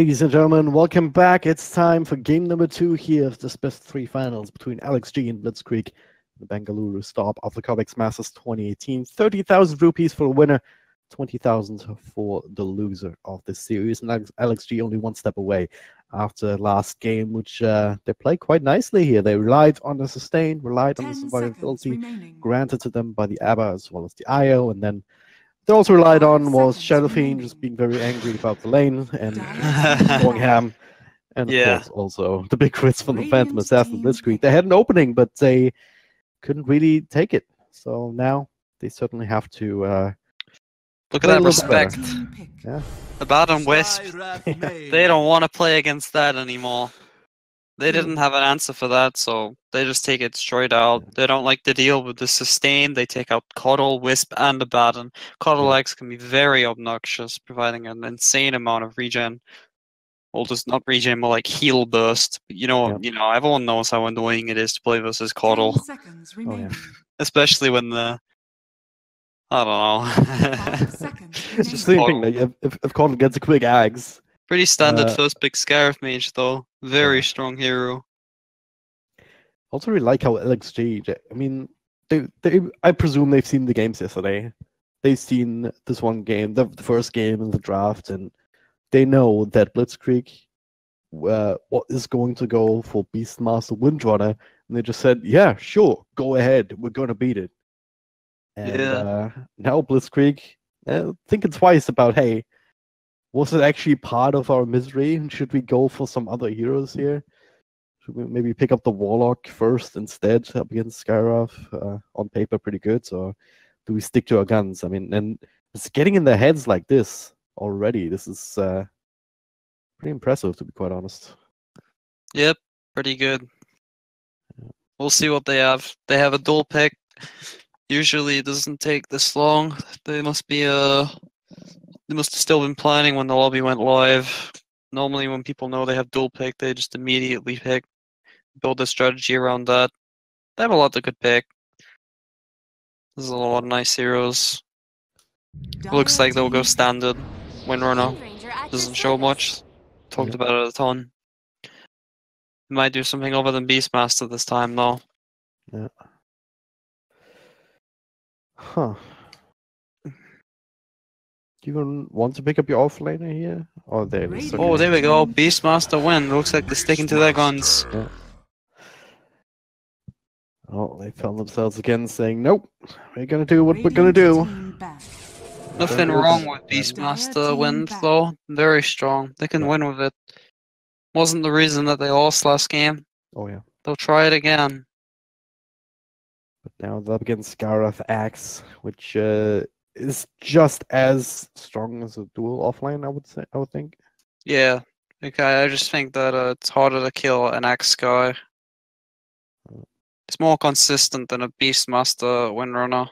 Ladies and gentlemen, welcome back. It's time for game number 2 here of this best 3 finals between LXG and Blitzkrieg. The Bengaluru stop of the Cobx Masters 2018. 30,000 rupees for the winner, 20,000 for the loser of this series. And LXG only one step away after last game, which they played quite nicely here. They relied on the sustain, relied on the survivability granted to them by the ABBA as well as the IO, and then they also relied on was Shadowfiend just being very angry about the lane and going ham. And of course also the big crits from the Phantom Assassin Blitzkrieg. They had an opening, but they couldn't really take it. So now they certainly have to look at that respect. Yeah. The bottom Wisp, they don't want to play against that anymore. They didn't have an answer for that, so they just take it straight out. They don't like to deal with the sustain. They take out Coddle, Wisp, and the Baton. Coddle X can be very obnoxious, providing an insane amount of regen. Well, just not regen, more like heal burst. But you know, everyone knows how annoying it is to play versus Coddle. Especially when the I don't know. It's just the same thing. Like, if Coddle gets a quick axe. Pretty standard first pick Scarif Mage though. Very strong hero. Also really like how LXG, I mean, I presume they've seen the games yesterday. They've seen this one game, the first game in the draft, and they know that Blitzkrieg what is going to go for Beastmaster Windrunner, and they just said, yeah, sure, go ahead, we're going to beat it. And now Blitzkrieg thinking twice about, hey, was it actually part of our misery? And should we go for some other heroes here? Should we maybe pick up the Warlock first instead up against Skyroth? On paper, pretty good. So do we stick to our guns? I mean, and it's getting in their heads like this already. This is pretty impressive, to be quite honest. Yep, pretty good. We'll see what they have. They have a dual pick. Usually it doesn't take this long. They must have still been planning when the lobby went live. Normally when people know they have dual pick, they just immediately pick, build a strategy around that. They have a lot that could pick. There's a lot of nice heroes. Looks like they'll go standard. Windrunner doesn't show much. Talked about it a ton. Might do something other than Beastmaster this time though. Yeah. Huh. Do you even want to pick up your offlaner here? Oh, there it is. Okay. Oh, there we go. Beastmaster win. Looks like they're sticking to their guns. Yeah. Oh, they found themselves again saying, nope, we're going to do what we're going to do. Nothing wrong with Beastmaster win, though. Very strong. They can win with it. Wasn't the reason that they lost last game. Oh, yeah. They'll try it again. But now they're up against Scarif Axe, which is just as strong as a dual offline, I would think. Yeah. Okay, I just think that it's harder to kill an Axe guy. It's more consistent than a Beastmaster Windrunner.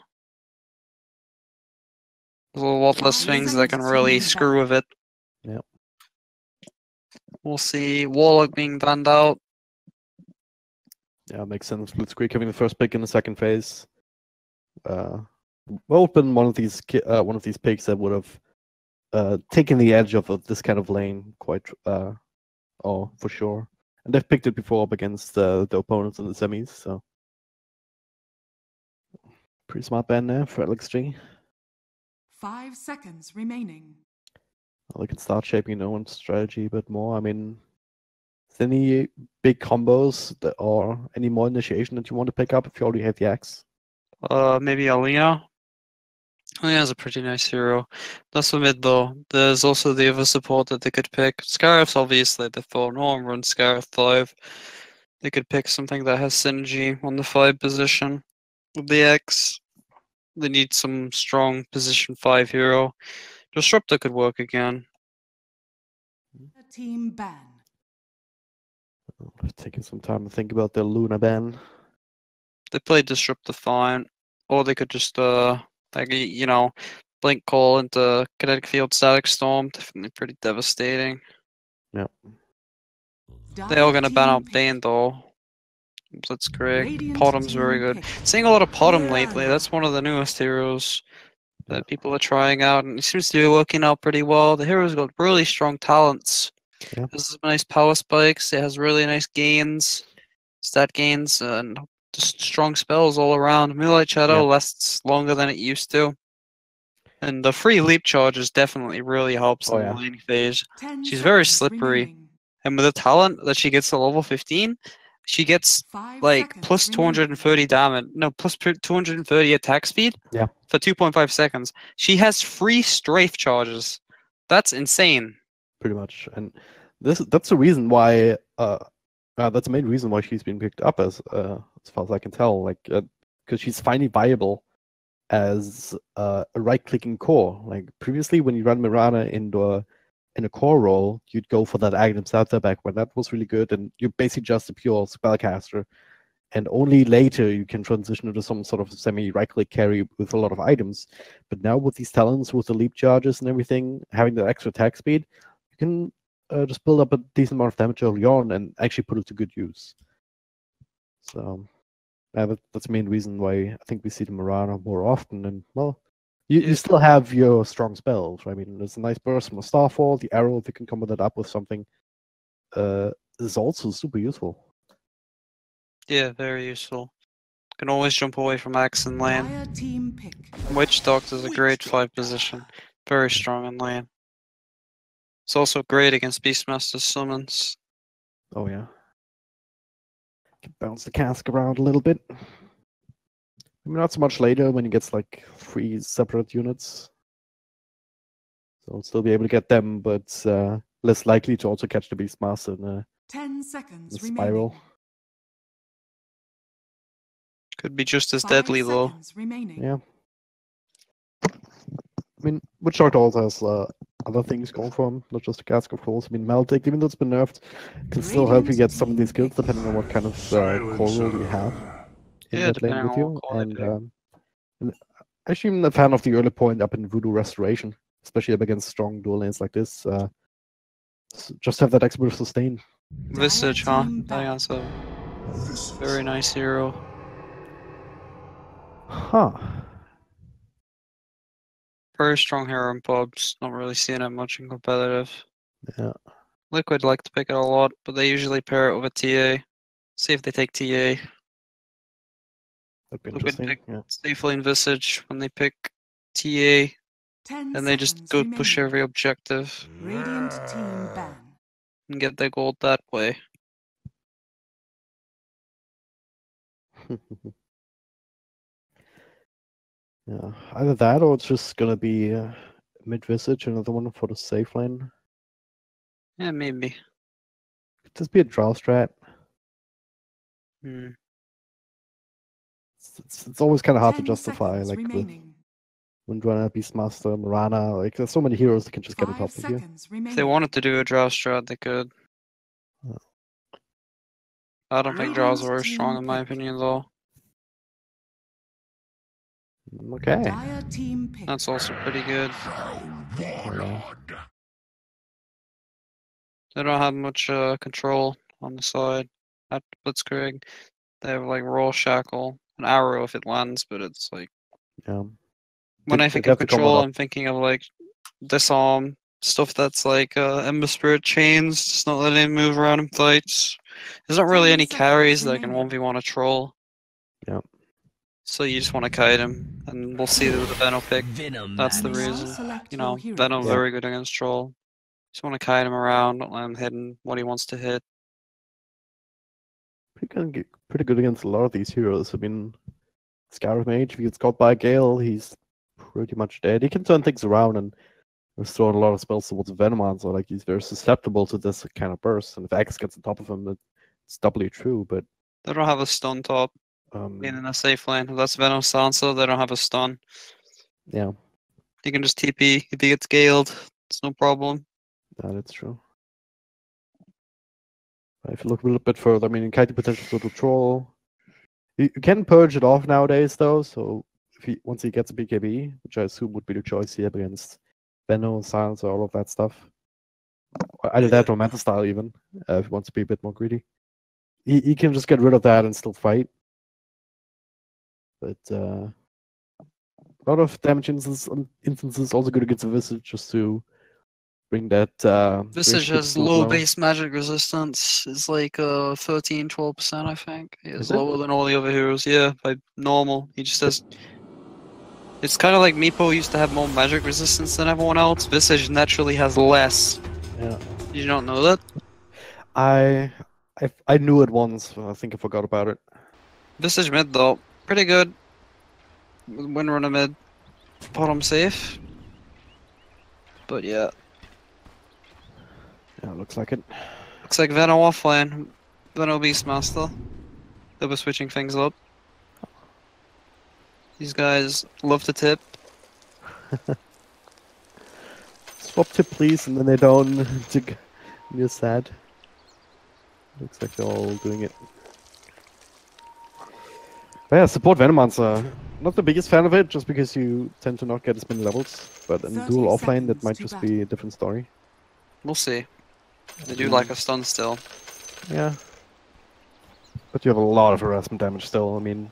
There's a lot less things that can really screw with it. Yep. We'll see Warlock being banned out. Yeah, makes sense. Blitzkrieg having the first pick in the second phase. Well, been one of these picks that would have taken the edge of this kind of lane quite for sure. And they've picked it before up against the opponents in the semis, so pretty smart ban there for LXG. 5 seconds remaining. Well, they can start shaping their own strategy a bit more. I mean, is there any big combos or any more initiation that you want to pick up if you already have the axe? Maybe Alina. Alina's a pretty nice hero. That's the mid though. There's also the other support that they could pick. Scarif's obviously the 4. No one runs Scarif 5. They could pick something that has synergy on the 5 position. With the X, they need some strong position 5 hero. Disruptor could work again. Team ban. I've taken some time to think about their Luna ban. They play Disruptor fine. Or they could just blink call into kinetic field static storm. Definitely pretty devastating. Yep. They are gonna ban out Bane though. Blitzkrieg. Podum's very good. Seeing a lot of Podum lately. That's one of the newest heroes that people are trying out, and it seems to be working out pretty well. The hero's got really strong talents. Yeah. Has some nice power spikes. It has really nice gains, stat gains, and just strong spells all around. Moonlight Shadow lasts longer than it used to. And the free leap charges definitely really helps in the laning phase. 10 She's very seconds slippery. remaining. And with the talent that she gets to level 15, she gets 5 like seconds plus remaining. 230 damage. No, plus 230 attack speed for 2.5 seconds. She has free strafe charges. That's insane. Pretty much. And that's the reason why that's the main reason why she's been picked up as far as I can tell, like because she's finally viable as a right-clicking core. Like previously, when you run Mirana in a core role, you'd go for that Aghanim Scepter back when that was really good, and you're basically just a pure spellcaster. And only later you can transition into some sort of semi-right-click carry with a lot of items. But now with these talents, with the leap charges and everything, having the extra attack speed, you can just build up a decent amount of damage early on and actually put it to good use. So that's the main reason why I think we see the Mirana more often. And well, you still have your strong spells. Right? I mean, there's a nice burst from a Starfall. The arrow, if you can combo that up with something, is also super useful. Yeah, very useful. Can always jump away from Axe and lane. Dire team pick. Witch Doctor is a great 5 position. Very strong in lane. It's also great against Beastmaster summons. Oh yeah. Can bounce the cask around a little bit. I mean, not so much later when he gets like 3 separate units. So I'll still be able to get them, but less likely to also catch the Beastmaster in a 10 seconds spiral. remaining. Could be just as 5 deadly though. seconds remaining. Yeah. I mean, Witch Doctor also has other things going for him, not just the cask of course. I mean, Meltic, even though it's been nerfed, can still help you get some of these kills depending on what kind of core role you have in that lane with you. And actually, I'm a fan of the early point up in Voodoo Restoration, especially up against strong dual lanes like this. Just have that expert sustain. Visage, huh? That's a very nice hero. Huh. Very strong hero in pubs. Not really seeing it much in competitive. Yeah. Liquid like to pick it a lot, but they usually pair it with a TA. See if they take TA. That'd be Liquid interesting. pick Yeah. Safely in Visage when they pick TA, 10 and they just seconds go push remaining. every objective Radiant team ban. and get their gold that way. Yeah. Either that or it's just gonna be mid Visage, another one for the safe lane. Yeah, maybe. Could this be a draw strat? Hmm. It's always kind of hard to 10 justify, seconds like with remaining. Windrunner, Beastmaster, Mirana. Like, there's so many heroes that can just get on 5 top of you. seconds If they remaining. wanted to do a draw strat, they could. I don't think draws are very strong in my opinion, though. Okay. Dire team pick. That's also pretty good. Yeah. They don't have much control on the side at Blitzkrieg. They have like Roll Shackle, an arrow if it lands, but it's like Yeah. when I They'd think have of to come control, up. I'm thinking of like disarm stuff that's like Ember Spirit chains, just not letting him move around in fights. There's not really 10 any seconds carries that can remaining. 1v1 a troll. Yeah. So you just want to kite him, and we'll see with the Venom pick. That's the You may now reason. select You your know, hero. Venom's Yeah. very good against troll. Just want to kite him around, don't let him hit what he wants to hit. Pretty good against a lot of these heroes. I mean, Scarab Mage, if he gets caught by a Gale, he's pretty much dead. He can turn things around and throw a lot of spells towards Venomon, so like he's very susceptible to this kind of burst. And if X gets on top of him, it's doubly true. But They don't have a stun top being in a safe lane. If that's Venom Sansa, they don't have a stun. Yeah, You can just TP if he gets galed. It's no problem. that's true. If you look a little bit further, I mean, Kite potential to troll. You can purge it off nowadays, though. So if once he gets a BKB, which I assume would be the choice here against Venom, Silence, all of that stuff. Either that or Meta Style, even if he wants to be a bit more greedy. He can just get rid of that and still fight. But a lot of damage instances also good against the Visage just to bring that. Visage has low base magic resistance. It's like 13-12%, I think. It's lower than all the other heroes. Yeah, by normal. He just has. It's kind of like Meepo used to have more magic resistance than everyone else. Visage naturally has less. Yeah. Did you not know that? I knew it once. I think I forgot about it. Visage mid though, pretty good. Win runner mid, bottom safe. But yeah. Yeah, looks like it. Looks like Venom offline. Venom Beastmaster. They were switching things up. These guys love to tip. Swap tip, please, and then they don't. You're sad. Looks like they're all doing it. But yeah, support Venomancer. Not the biggest fan of it, just because you tend to not get as many levels. But in dual offlane, that might just be a different story. We'll see. They do like a stun still. Yeah. But you have a lot of harassment damage still. I mean,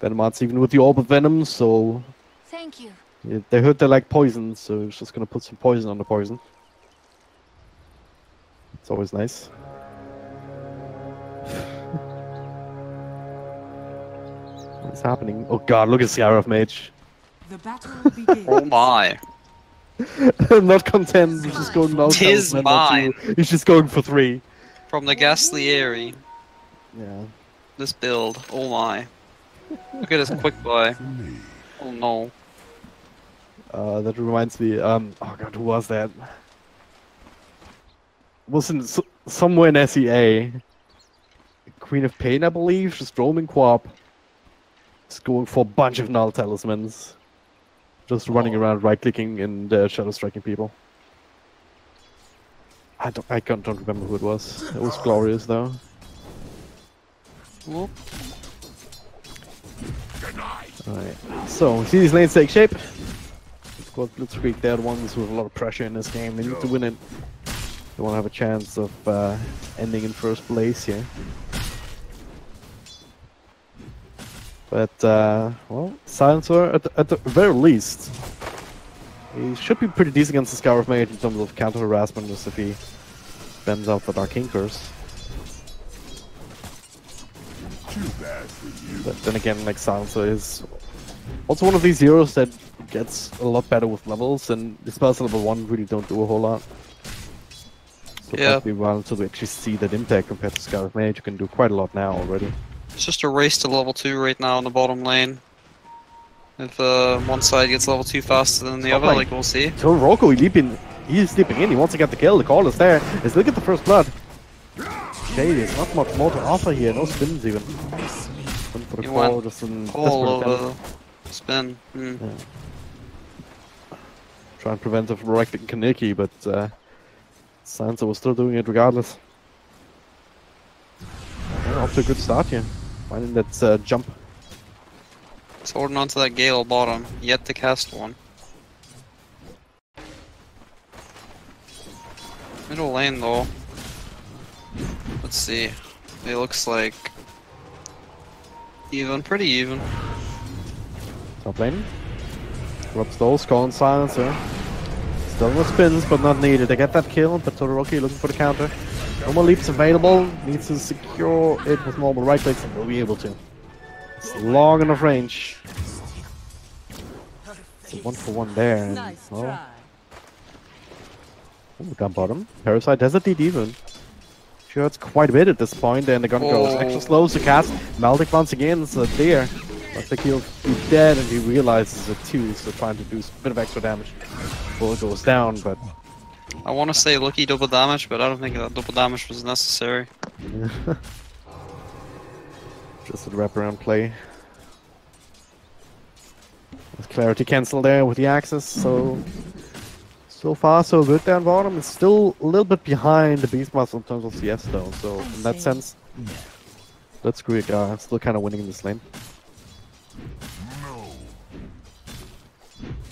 Venomancer even with the Orb of Venom, so... Thank you. Yeah, they heard they like poison, so it's just gonna put some poison on the poison. It's always nice. What's happening? Oh god, look at Scarab Mage. The battle begins. Oh my. I'm not content, he's just going down. Tis mine. He's just going for 3. From the Ghastly Aerie. Yeah. This build. Oh my. Look at his quick buy. Oh no. That reminds me, oh god, who was that? Was in somewhere in SEA. Queen of Pain, I believe, just roaming co-op. Just going for a bunch of null talismans. Just running around right-clicking and shadow striking people. I don't remember who it was. It was glorious though. Whoop. Alright, so we see these lanes take shape. Of course, Blitzkrieg, they're the ones with a lot of pressure in this game. They need to win it. They want to have a chance of ending in first place here. But, well, Silencer, at the very least, he should be pretty decent against the Scarab Mage in terms of counter harassment, just if he bends out the Arcane Curse. But then again, like, Silencer is also one of these heroes that gets a lot better with levels, and the spells at level 1 really don't do a whole lot. So it might be a while until we actually see that impact compared to Scarab Mage, who can do quite a lot now already. It's just a race to level 2 right now in the bottom lane. If one side gets level 2 faster than the other, like we'll see. So Rocco, he's sleeping in, he wants to get the kill, the call is there. Let's look at the first blood. Okay, there's not much more to offer here, no spins even. Went for the call, just an over spin. Yeah. Try and prevent it from right-clicking Kaneki, but Sansa was still doing it regardless. Yeah, off to a good start here. Finding that jump. He's holding onto that Gale bottom, yet to cast one. Middle lane though. Let's see. It looks like even, pretty even. Top lane. Drops those, calling Silencer. Still no spins, but not needed. They get that kill, but Todoroki looking for the counter. No more leaps available. Needs to secure it with normal right clicks and will be able to. It's long enough range. It's a 1-for-1 there. And, Nice well, try. oh, gun bottom. Parasite has a DD even. Sure, it's quite a bit at this point, and the gun goes extra slow to cast. Maldic once again, so there. Looks like he'll be dead, and he realizes it too, so trying to do a bit of extra damage before it goes down, but... I want to say lucky double damage, but I don't think that double damage was necessary. Just a wraparound play. There's clarity cancel there with the axis, so far so good down bottom. It's still a little bit behind the Beastmaster in terms of CS though, so in that sense, Blitzkrieg still kind of winning in this lane.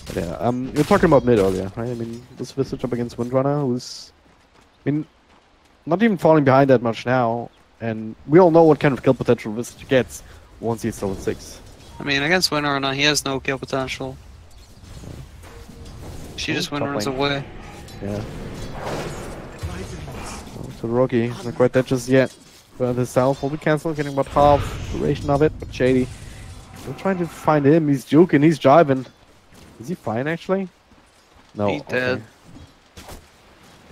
But yeah, you're talking about mid earlier, right? I mean, this Visage up against Windrunner, who's, I mean, not even falling behind that much now, and we all know what kind of kill potential Visage gets once he's level 6. I mean, against Windrunner, he has no kill potential. She just Windrunners away. Yeah. So Rocky, not quite dead just yet. But his health will be cancelled, getting about half duration of it. But Shady, we're trying to find him. He's juking, he's driving. Is he fine actually? No. He's dead.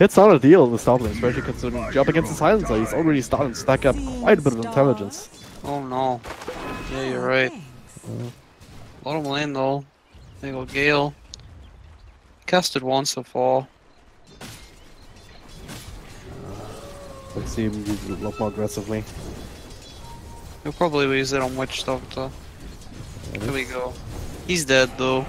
It's not a deal in the top lane, especially considering job against the Silencer. He's already starting to stack up quite a bit of intelligence. Oh no. Yeah, you're right. Bottom lane though. There you go, Gale. Casted one so far. Let's see him use it a lot more aggressively. He'll probably use it on Witch Doctor. Here we go. He's dead though.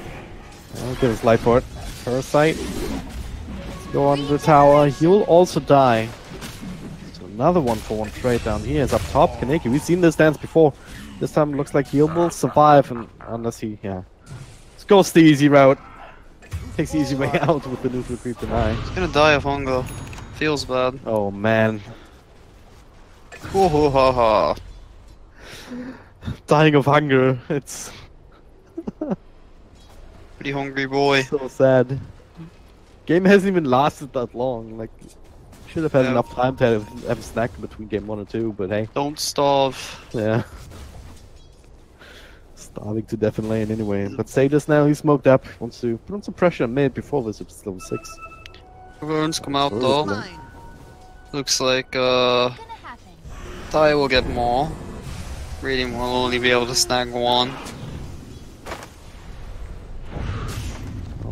I'll give us light for it. Parasite. Let's go on the tower. He will also die. So another 1-for-1 trade down here is up top. Kaneki, we've seen this dance before. This time it looks like he will survive, and unless he, Let's go the easy route. Takes the easy way out with the neutral creep deny. He's gonna die of hunger. Feels bad. Oh man. Ho ha ha. Dying of hunger. It's Pretty hungry boy. so sad. Game hasn't even lasted that long. Like, should have had enough time to have a snack between game 1 and 2, but hey. Don't starve. Yeah. Starving to death in lane anyway. But Sadus now, he's smoked up. Wants to put on some pressure on mid before this is level 6. Runes come out though. Looks like Ty will get more. Reading will only be able to snag one.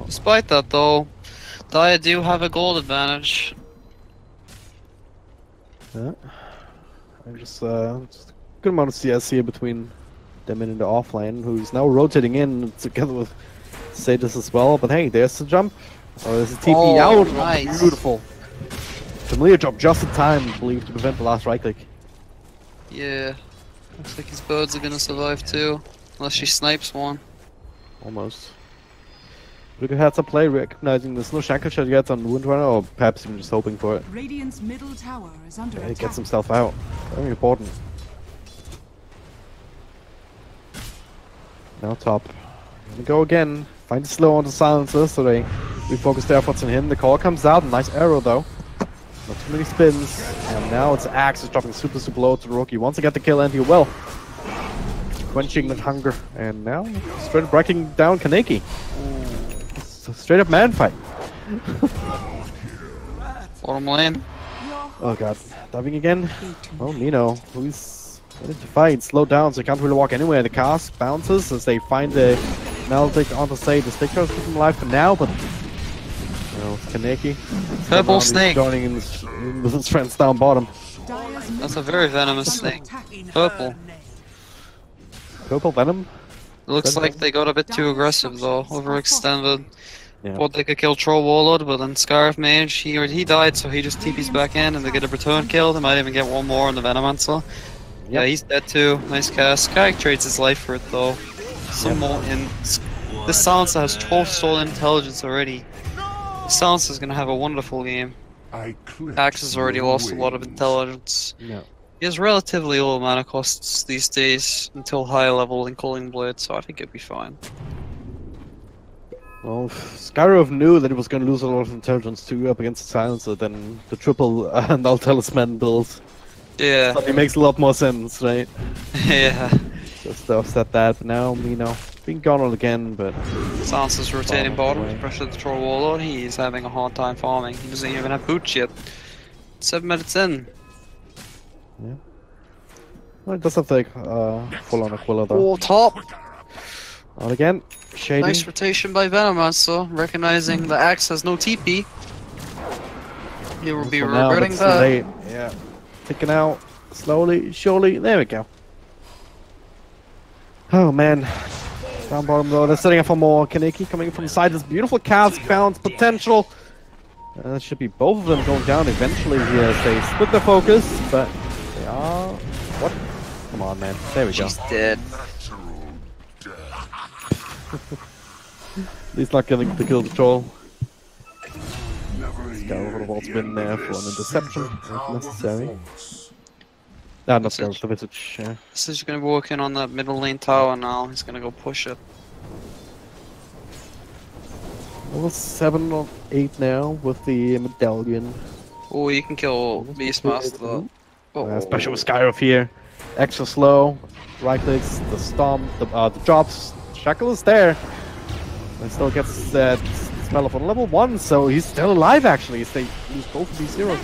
Despite that though, Ty do have a gold advantage. Yeah. I just a good amount of CS here between them in the offlane, who's now rotating in together with Sadus as well. But hey, there's the jump. Oh, there's a TP out. Nice. Beautiful. Familiar drop just in time, I believe, to prevent the last right click. Yeah. Looks like his birds are gonna survive too. Unless she snipes one. Almost. Look at heads up play, recognizing there's no shackle shot yet on Windrunner, or perhaps even just hoping for it. Radiant's middle tower is under He attack. gets himself out. Very important. Now top. Gonna go again. Find the slow on the silencer so they refocus their efforts on him. The call comes out. Nice arrow though. Not too many spins. And now it's Axe is dropping super low to Rocky. Wants to get the kill and he will. Quenching that hunger. And now straight up breaking down Kaneki. Straight up man fight. Bottom lane. Oh god. Diving again. Oh, Nino. Who's ready to fight. Slow down so he can't really walk anywhere. The cast bounces as they find the Melodic on the side. The stick tries to keep him alive for now, but you know, Kaneki. Purple snake. Joining in with his friends down bottom. That's a very venomous snake. Purple. Purple venom? It looks like they got a bit too aggressive though, overextended. Yeah. Thought they could kill Troll Warlord, but then Scarf Mage, he died, so he just TP's back in and they get a return kill. They might even get one more on the Venomancer. Yeah, he's dead too. Nice cast. Kayak trades his life for it though. Some more in. This Silencer has 12 stolen intelligence already. Silencer's gonna have a wonderful game. Axe has already lost a lot of intelligence. Yeah. He has relatively low mana costs these days until high level in Calling Blade, so I think it'd be fine. Well, if Skyrov knew that he was going to lose a lot of intelligence too up against the Silencer, then the triple Null Talisman build Yeah. suddenly makes a lot more sense, right? Yeah. Just to offset that, but now Mino being gone on again, but Silencer's rotating bottom away. to pressure the Troll Warlord. He's having a hard time farming. He doesn't even have boots yet. 7 minutes in. yeah. Well, it does have like full on Aquila though. Oh, top! Out again, Shady. Nice rotation by Venomancer, recognizing the Axe has no TP. He will be For now, regretting it's that. late. Yeah. Ticking out slowly, surely. There we go. Oh man. Down bottom though, they're setting up for more. Kaneki coming from the side. This beautiful cast bounce potential. That should be both of them going down eventually here as they split the focus, but they are. What? Come on, man. There we go. She's dead. He's not getting the kill control. Scarrow would have also been there for an interception if necessary. Not Scarrow, the Visage. Yeah. This is gonna be working on that middle lane tower now. He's gonna go push it. Level 7 or 8 now with the medallion. Oh, you can kill Beastmaster. Ooh. Oh. Special with Skyroth here. Extra slow. Right clicks, the stomp, the drops. Shackle is there. And still gets that spell off on level 1, so he's still alive actually. They lose both of these heroes.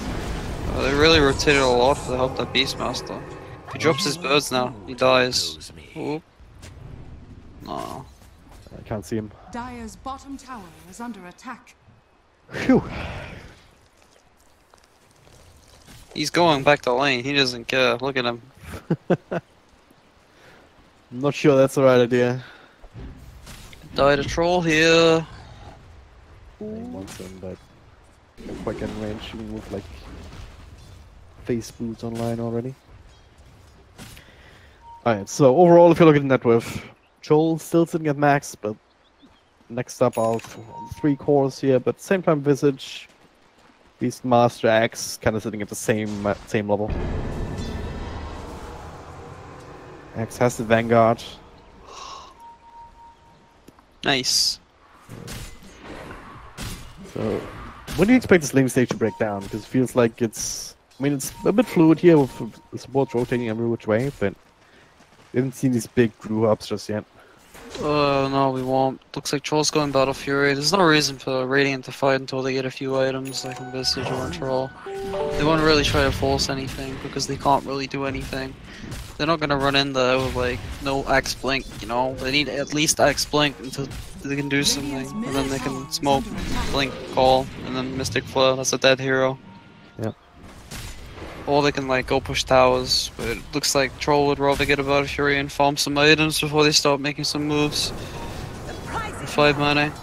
They really rotated a lot to help that Beastmaster. If he drops his birds now, he dies. Oh. No. I can't see him. Dire's bottom tower is under attack. Phew. He's going back to lane, he doesn't care. Look at him. I'm not sure that's the right idea. Die to troll here. He wants him, but quite in range. He can move like face boots online already. Alright, so overall, if you're looking at with Joel still sitting at max, but next up out 3 cores here, but same time Visage, Beastmaster, Axe kind of sitting at the same level. Axe has the Vanguard. Nice. So, when do you expect this lane stage to break down? Because it feels like it's... I mean, it's a bit fluid here with the support rotating every which way, but we haven't seen these big grew ups just yet. No, we won't. Looks like Troll's going Battle Fury. There's no reason for Radiant to fight until they get a few items like in Visage or in Troll. They won't really try to force anything because they can't really do anything. They're not gonna run in there with like no Axe Blink, you know? They need at least Axe Blink until they can do something. And then they can smoke, Blink, Call, and then Mystic Flare. That's a dead hero. Yeah. Or they can like go push towers, but it looks like Troll would rather get a Battle Fury and farm some items before they start making some moves. 5 mana.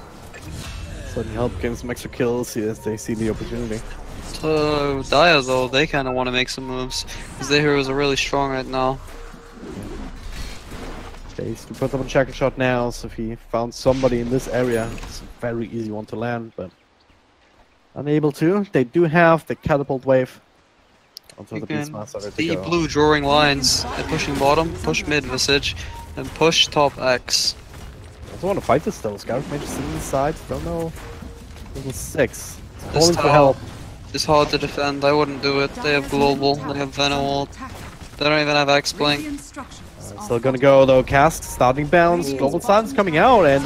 Suddenly help getting some extra kills here as they see the opportunity. So Dire though, they kind of want to make some moves because their heroes are really strong right now. Chase to put up a checker shot now, so if he found somebody in this area, it's a very easy one to land, but unable to. They do have the catapult wave. You can see blue drawing lines. They're pushing bottom, push mid Visage, and push top X. I don't want to fight this though. Scarif Mage is sitting inside. Don't know. Level 6. This Calling for help. It's hard to defend. I wouldn't do it. They have global. They have Venom. They don't even have Axe Blink. Still gonna go though. Cast starting bounce. Global Silence coming out, and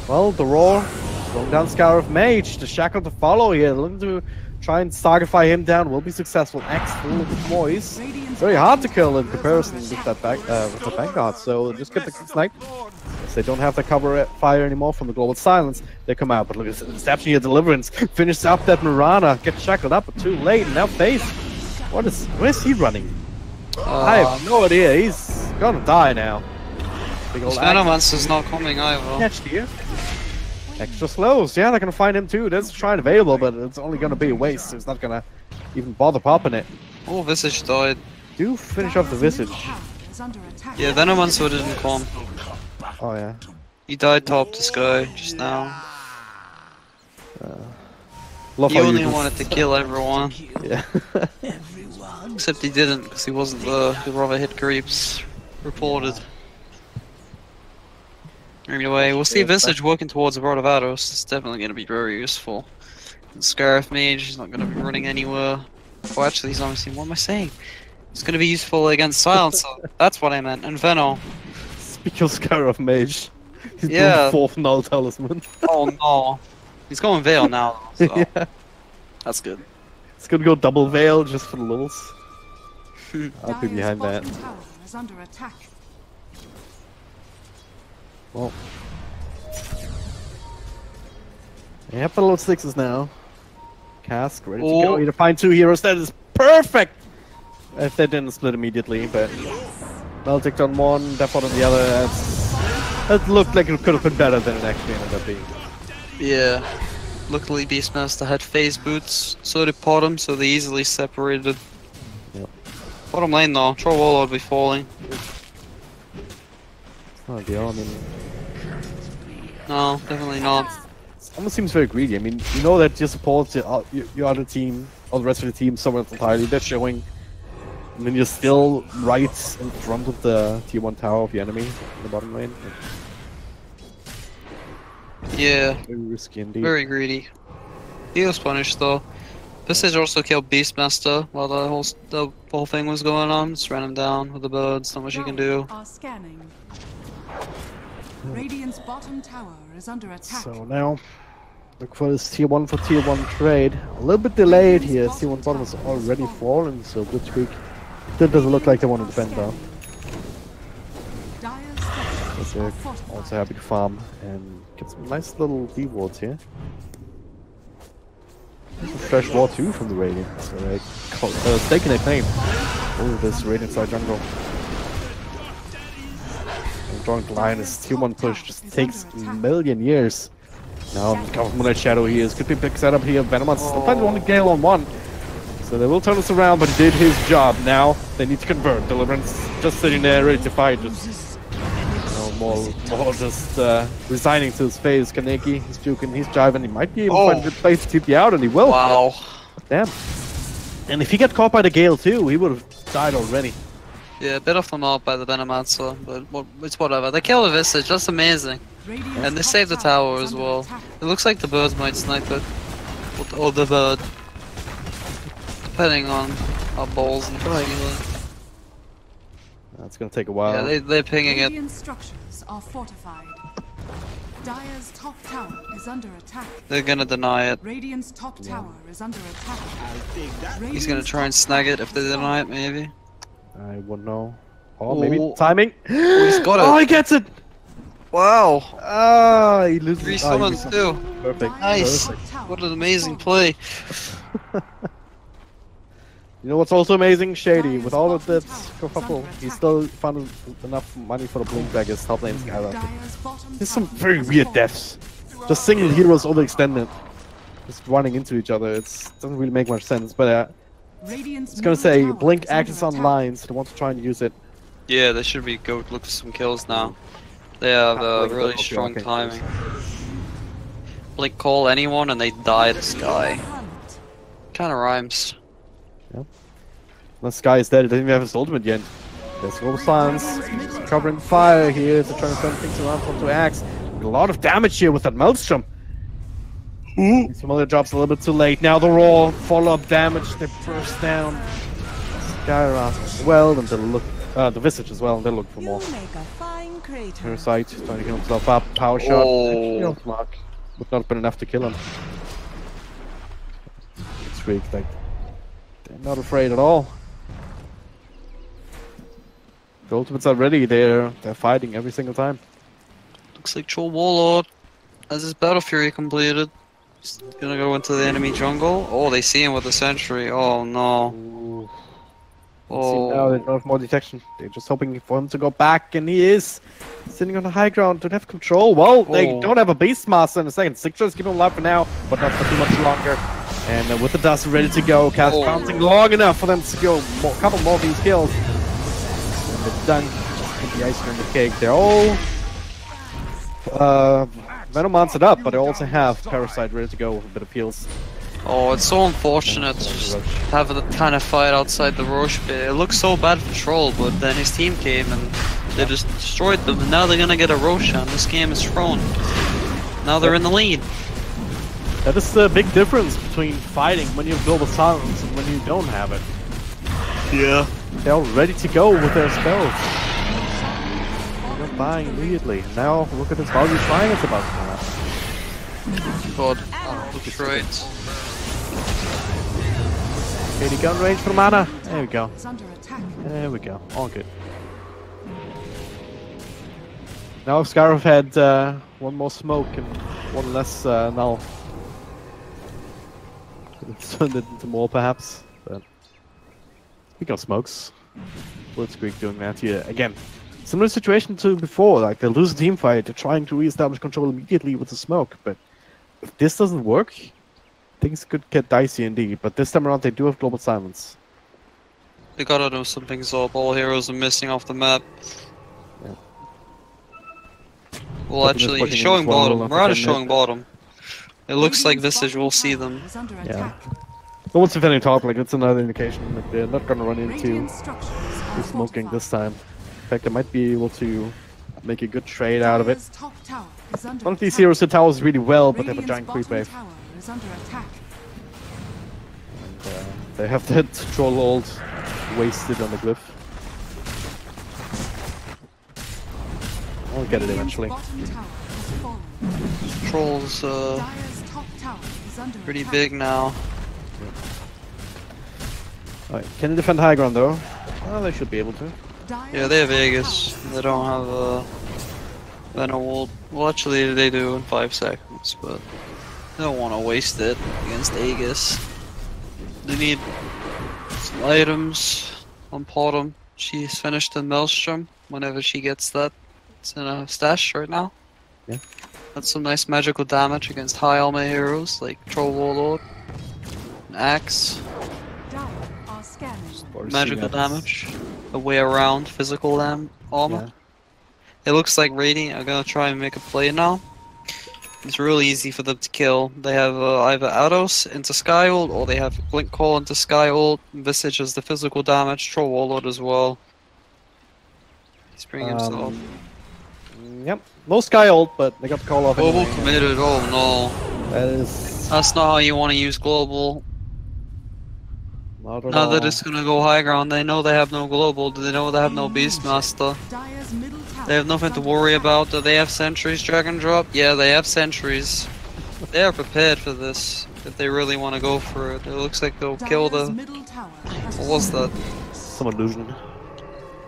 well, the roar going down. Scarif Mage. The shackle to follow here. Looking to try and targetify him down. Will be successful. X full of moist. Very hard to kill in comparison with that Vanguard. So just get the snipe. They don't have the cover fire anymore from the Global Silence. They come out, but look at this interception here. Deliverance finishes up that Mirana. Gets shackled up, but too late. And now Face. Where's he running? I have no idea. He's gonna die now. Big old Venomancer's not coming either. Catched here. Extra slows. Yeah, they're gonna find him too. There's a shrine available, but it's only gonna be a waste. It's not gonna even bother popping it. Oh, Visage died. Do finish off the Visage. Yeah, Venomancer didn't come. Oh yeah. He died top to Sky just now. He only wanted to kill everyone. Yeah. Except he didn't, because he wasn't there. He'd rather hit creeps. Reported. Anyway, we'll see Visage working towards a Rod of Ados. It's definitely going to be very useful. And Scarif Mage is not going to be running anywhere. Oh, actually, he's obviously. What am I saying? It's going to be useful against Silence. That's what I meant. And Venom. Speak of Scarif Mage. He's Yeah. doing 4th null talisman. Oh no. He's going Veil now, so. Yeah. That's good. It's gonna go double Veil just for the lulz. I'll be behind that. Well. They have the level 6s now. Cask ready to go. You find 2 heroes. That is perfect! If they didn't split immediately, but Meltic on one, Death on the other. That looked like it could have been better than it actually ended up being. Yeah. Luckily Beastmaster had phase boots, so did Bottom, so they easily separated. Yep. Bottom lane though, Troll Warlord will be falling. It's not ideal, I mean... No, definitely not. It almost seems very greedy. I mean, you know that your support, your other team, all the rest of the team, somewhere entirely, they're showing. And then you're still right in front of the tier 1 tower of the enemy in the bottom lane. Yeah, Very risky indeed. very greedy. He was punished though. Visage also killed Beastmaster while the whole thing was going on. Just ran him down with the birds. Not much you can do. Are scanning. Radiant's bottom tower is under attack. So now, look for this tier 1 for tier 1 trade. A little bit delayed here. Tier 1 bottom is already fallen, so Blitzkrieg still doesn't look like they want to defend though. But they're also happy to farm and get some nice little D-wards here. There's a fresh ward too from the Radiant, so they're staking their claim over this Radiant side jungle. And Drunk Lioness tier 1 push just takes a million years. Now Moonlight Shadow here could be a big setup here. Venomon's sometimes only Gale on 1. So they will turn this around, but he did his job. Now they need to convert. Deliverance just sitting there ready to fight. Just more just resigning to his phase. Kaneki, he's juking, he's jiving. He might be able to find a good place to TP out, and he will. Wow. Damn. And if he got caught by the Gale too, he would have died already. Yeah, a bit off them out by the Venomancer, but it's whatever. They kill the Visage, that's amazing. And they save the tower as well. It looks like the birds might snipe it. Or the bird. Depending on how balls and feeling. That's gonna take a while. Yeah, they're pinging it. Radiant structures are fortified. Dire's top tower is under attack. They're gonna deny it. Radiant's top tower is under attack. He's gonna try and snag it if they deny it, maybe. I wouldn't know. Oh, maybe timing. Oh, he's got it. Oh, he gets it. Wow. Ah, he loses. 3 summons too. Perfect. Nice. Perfect. What an amazing play. You know what's also amazing? Shady. With all of that kerfuffle, he still found enough money for the blink back his top lane Skylar. There's some very weird deaths. Just single heroes overextended. Just running into each other. It doesn't really make much sense, but I was gonna say, blink acts on lines, so they want to try and use it. Yeah, they should be go look for some kills now. They have really strong timing. Blink call anyone and they die to Sky. Kinda rhymes. Yep. The Sky is dead, it doesn't even have his ultimate yet. There's Roll Silence, covering fire here to try to turn things around onto Axe. A lot of damage here with that Maelstrom. Familiar drops a little bit too late. Now the raw follow-up damage, they burst down. Skyra as well, and they'll look the Visage as well, and they'll look for more. Parasite trying to heal himself up, power shot. Oh. Mark would not have been enough to kill him. It's weak, like they're not afraid at all. The ultimates are ready, they're fighting every single time. Looks like Troll Warlord has his Battle Fury completed. He's gonna go into the enemy jungle. Oh, they see him with the Sentry. Oh no. Ooh. Oh. See, now they don't have more detection. They're just hoping for him to go back, and he is sitting on the high ground. Don't have control. Well, they don't have a Beastmaster in a second. Sigtra is giving him life for now, but not for too much longer. And with the dust ready to go, cast counting long enough for them to go a couple more of these kills. And they're done. Just put the icing on the cake. They're all Venomon's up, but they also have Parasite ready to go with a bit of heals. Oh, it's so unfortunate to just have that kind of fight outside the Roche pit. It looks so bad for Troll, but then his team came and they just destroyed them, and now they're gonna get a Roshan. This game is thrown. Now they're in the lead. That is the big difference between fighting when you have Global Silence and when you don't have it. Yeah. They're all ready to go with their spells. They're not dying immediately. Now look at this value trying it's about to happen. God, looks right. Okay, gun range for mana. There we go. There we go. All good. Now if Scarif had one more smoke and one less null. Turned it into more perhaps. But speaking of smokes, Blitzkrieg doing that here again. Similar situation to before, like they lose a team fight, they're trying to re-establish control immediately with the smoke, but if this doesn't work, things could get dicey indeed. But this time around they do have Global Silence. They gotta do something so all heroes are missing off the map. Yeah. Well, actually, he's showing bottom. Murad is showing bottom. It looks like Visage will see them. Yeah. No one's defending top, like it's another indication that they're not gonna run into smoking this time. In fact, they might be able to make a good trade out of it. is under One of these attack. heroes hit towers really well, but they have a Radiant's giant creep bottom wave. tower is under attack. They have that troll ult wasted on the glyph. I'll get it Radiant's eventually. bottom tower has fallen. Trolls Dire's top tower is under pretty attack. big now. Alright, can they defend high ground though? Oh, they should be able to. Dire's Yeah, they have top Aegis. tower They don't have Venom. Well, actually, they do in 5 seconds, but they don't want to waste it against Aegis. They need some items on Potom. She's finished in Maelstrom whenever she gets that. It's in a stash right now. Yeah. That's some nice magical damage against high armor heroes like Troll Warlord, and Axe. Dire are scanning. Magical damage. A way around physical armor. Yeah. It looks like Radiant are gonna try and make a play now. It's really easy for them to kill. They have either Ados into Sky Ult, or they have Blink Call into Sky Ult. Visage has the physical damage, Troll Warlord as well. He's bringing himself. Yep, no Sky ult, but they got the call off Global anyway. committed, oh no. That is That's not how you want to use Global. not at Now all. that it's gonna go high ground, they know they have no Global, they know they have no Beastmaster. Dire's middle tower They have nothing is to under worry attack. about. Do they have sentries, drag and drop? Yeah, they have sentries. They are prepared for this if they really want to go for it. It looks like they'll kill Dire's the. middle tower has What was that? Some illusion.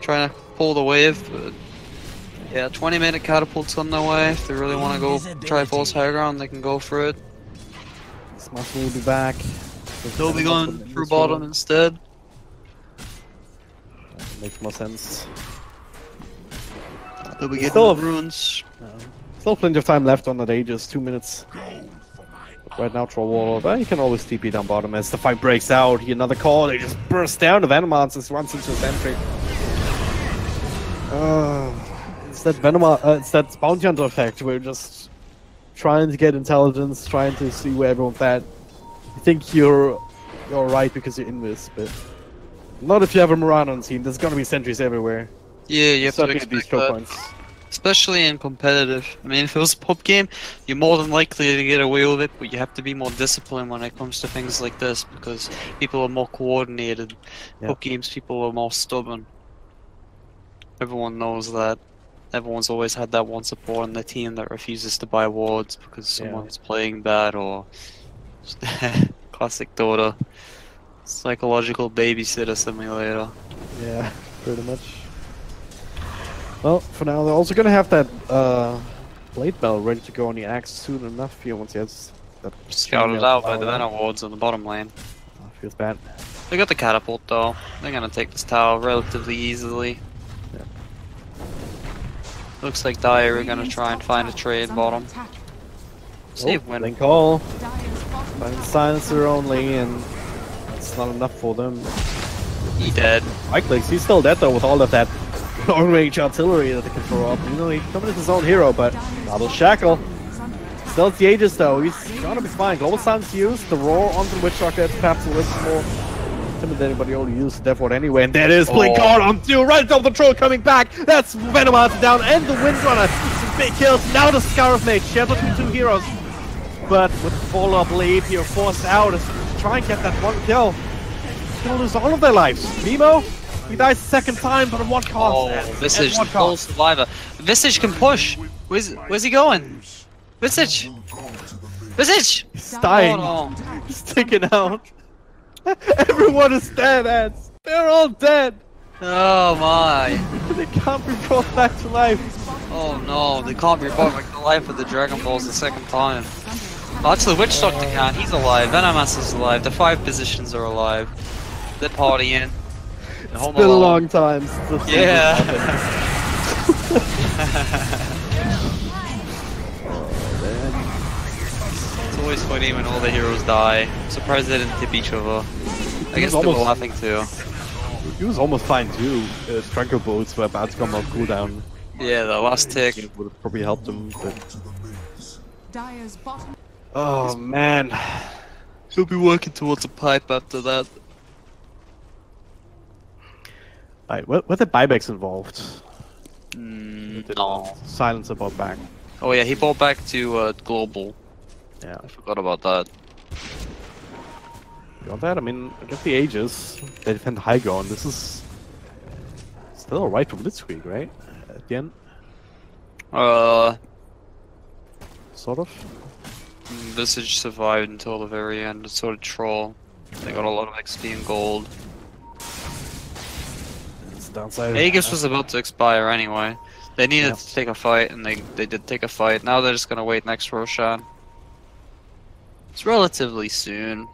Trying to pull the wave, but yeah, 20-minute catapults on their way. If they really want to go try force high ground, they can go for it. Smash will be back. They'll be going through bottom instead. Makes more sense. They'll be getting Still- the runes. Still plenty of time left on that Aegis, 2 minutes. Right now, Troll Warlord, but he can always TP down bottom as the fight breaks out. He another call, they just burst down. The Venomancer runs into the sentry. It's that it's that bounty hunter effect. We're just trying to get intelligence, trying to see where everyone's at. You think you're right because you're invis, but not if you have a Moran on team. There's gonna be sentries everywhere. Yeah, you have to Certainly these expect choke that. points. Especially in competitive. I mean, if it was a pub game, you're more than likely to get away with it, but you have to be more disciplined when it comes to things like this, because people are more coordinated. Yeah. Pub games, people are more stubborn. Everyone knows that. Everyone's always had that one support on the team that refuses to buy wards because someone's playing bad, or classic Dota. Psychological babysitter simulator. Yeah, pretty much. Well, for now, they're also gonna have that blade bell ready to go on the axe soon enough here once he has that. Scouted out by the Venom wards on the bottom lane. Feels bad. They got the catapult though. They're gonna take this tower relatively easily. Yeah. Looks like Dire are gonna Radiant's try and top find a tower trade is under bottom. attack. Save win. Link call. Dire's bottom Find tower silencer is under only, attack. and it's not enough for them. He dead. Iclix, he's still dead though with all of that long-range artillery that they can throw up. You know, he's coming as his own hero, but double shackle. Is under attack. Still it's the Aegis though, he's gonna be fine. Global Silence used, the roar onto the Witch Rocket, perhaps a little more intimidating, but he only used the Death Ward anyway. And there it is, Blink Guard on two, right on the troll coming back. That's Venomancer down, and the Windrunner. Some big kills, now the Scarf Mage, shared between two heroes. But with the follow-up leap here, forced out, is try and get that one kill. He's gonna lose all of their lives. Vimo, he dies the second time, but at what cost? Oh, At Visage, the what full cost? survivor. Visage can push. Where's he going? Visage! Visage! He's dying. Oh, no. He's sticking out. Everyone is dead, Eds. They're all dead. Oh my. They can't be brought back to life. Oh no, they can't be brought back to life with the Dragon Balls the second time. Oh, actually, Witch Doctor can. He's alive. Venomancer's alive. The 5 positions are alive. They're partying. It's been a long time since this Yeah. It's always funny when all the heroes die. I'm surprised they didn't tip each other. I guess they were laughing too. He was almost fine too. Strangler bolts were about to come off cooldown. Yeah, the last tick. It would have probably helped him, but... Dire's bottom Oh man. He'll be working towards a pipe after that. Right, were the buybacks involved? No. Silencer bought back. Oh yeah, he bought back to global. Yeah. I forgot about that. Beyond that, I mean, look at the Aegis. They defend high ground. This is still alright for Blitzkrieg, right? At the end, sort of. Visage survived until the very end. It's sort of troll. They got a lot of XP and gold. It's downside. Aegis was about to expire anyway. They needed to take a fight, and they did take a fight. Now they're just gonna wait next Roshan. It's relatively soon.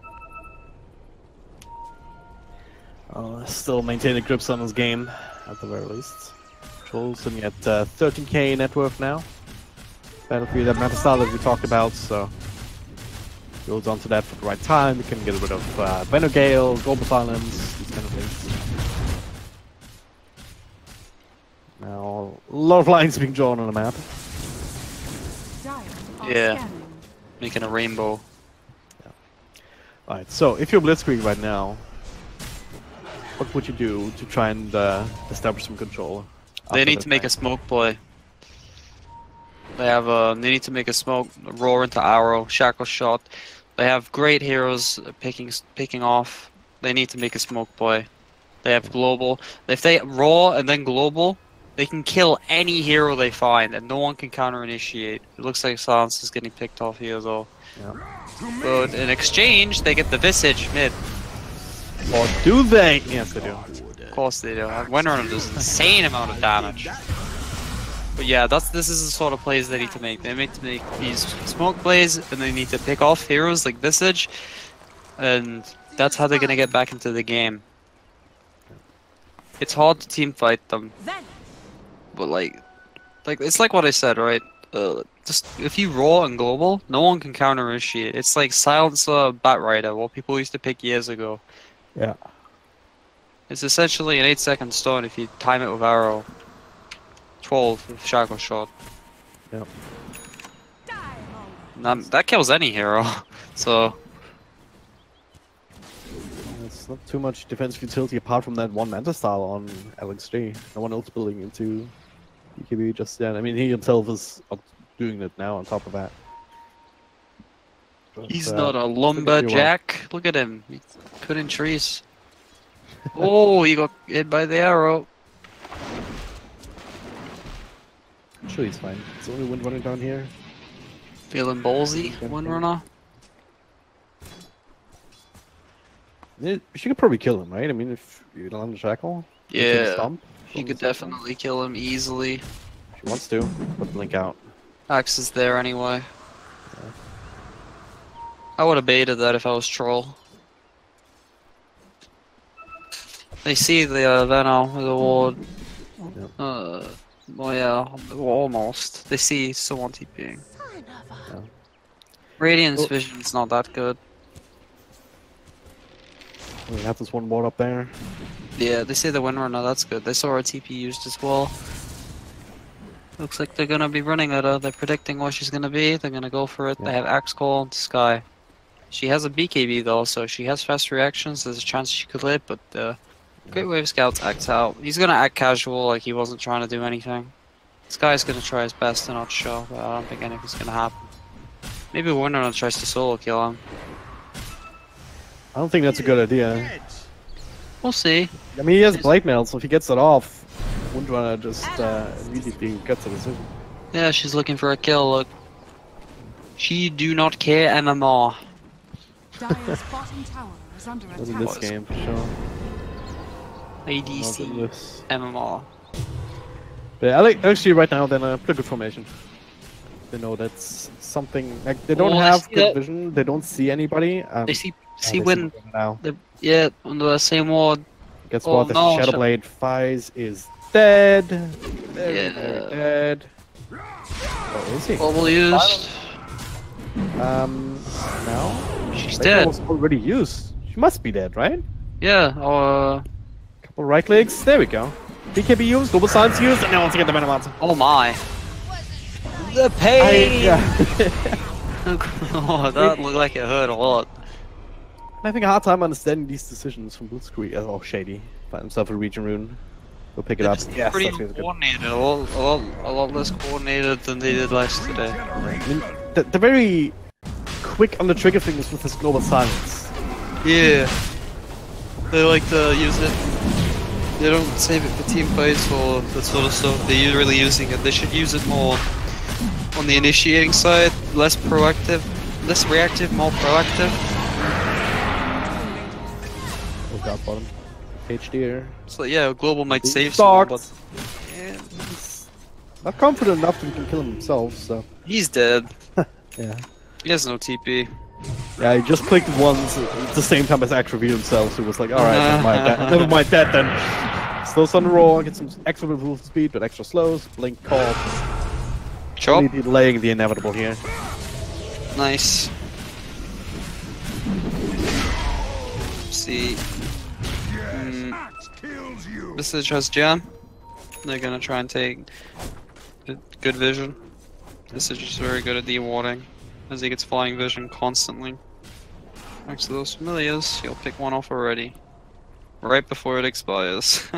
Still maintaining grips on this game, at the very least. Troll sitting at 13k net worth now. Battlefield, that meta style that we talked about, so builds onto that for the right time. We can get rid of Banner Gale, Global Silence, these kind of things. Now, a lot of lines being drawn on the map. Yeah, making a rainbow. Alright, so if you're Blitzkrieg right now, what would you do to try and establish some control? They need to make a smoke play. They have they need to make a smoke, roar into arrow, shackle shot. They have great heroes picking off. They need to make a smoke play. They have global. If they roar and then global, they can kill any hero they find, and no one can counter initiate. It looks like Silence is getting picked off here though. Yeah. But in exchange, they get the Visage mid. Or do they? Yes, they do. Of course they do. Windrunner does an insane amount of damage. But yeah, this is the sort of plays they need to make. They need to make these smoke plays, and they need to pick off heroes like Visage, and that's how they're gonna get back into the game. It's hard to team fight them, but like it's like what I said, right? Just if you roar and global, no one can counter initiate. It's like Silencer, Bat Rider, what people used to pick years ago. Yeah. It's essentially an 8-second stun if you time it with arrow. 12 with shackle shot. Yep. That kills any hero. So it's not too much defensive utility apart from that one Manta style on LXG. No one else building into EKB just yet. I mean, he himself is doing it now on top of that. But, he's not a lumberjack. Look at him. He's cutting trees. Oh, he got hit by the arrow. I'm sure he's fine. It's only Windrunner down here. Feeling ballsy, Windrunner. She could probably kill him, right? I mean, if you don't the shackle. Yeah, she could definitely kill him easily. She wants to. Put Blink out. Axe is there anyway. Yeah. I would have baited that if I was troll. They see the Venom with the ward. Yep. Well, yeah, almost. They see someone TPing. Yeah. Radiant's vision's not that good. We have this one ward up there. Yeah, they say the Windrunner, that's good. They saw our TP used as well. Looks like they're gonna be running at her. They're predicting what she's gonna be. They're gonna go for it. Yeah. They have Axe Call into Sky. She has a BKB though, so she has fast reactions. There's a chance she could live, but Great Wave Scouts acts out. He's gonna act casual, like he wasn't trying to do anything. This guy's gonna try his best to not show, but I don't think anything's gonna happen. Maybe Windrunner tries to solo kill him. I don't think that's a good idea. We'll see. I mean, he has Blade Mail, so if he gets it off, Windrunner just immediately gets a decision. Yeah, she's looking for a kill, look. She do not care MMR. Dire's bottom tower is under attack. In this game, for sure. ADC, MMR. But I like actually right now. Then pretty good formation. They know that's something like they don't have good vision. They don't see anybody. They see Wind now. Yeah, on the same ward. Guess what? The Shadowblade Fize is dead. Dead. Where is he? Global used. No. She's dead. Was already used. She must be dead, right? Yeah. Couple right clicks. There we go. BKB used. Global Silence used. And now once again the Venom answer. Oh my. The pain. Oh, that looked like it hurt a lot. I'm having a hard time understanding these decisions from Blitzkrieg. Oh, Shady. Find himself a region rune. We'll pick it up. Yes, pretty that feels good. coordinated. A lot less coordinated than they did yesterday. I mean, they're very quick on the trigger fingers with this global silence. Yeah. They like to use it. They don't save it for team fights or that sort of stuff. They're really using it. They should use it more on the initiating side. Less proactive. Less reactive, more proactive. Oh god, bottom. HDR. So yeah, Global might save some, but yeah, he's not confident enough that he can kill him himself, so... he's dead. Yeah. He has no TP. Yeah, he just clicked once at the same time as Axe revealed himself, so he was like, alright, never mind that then. Slows on the roll, get some extra move speed, but extra slows, blink call. Chop. Really delaying the inevitable here. Nice. See. Visage has jam. They're gonna try and take good vision. Visage is very good at dewarding, as he gets flying vision constantly. Next to those familiars, he'll pick one off already. Right before it expires.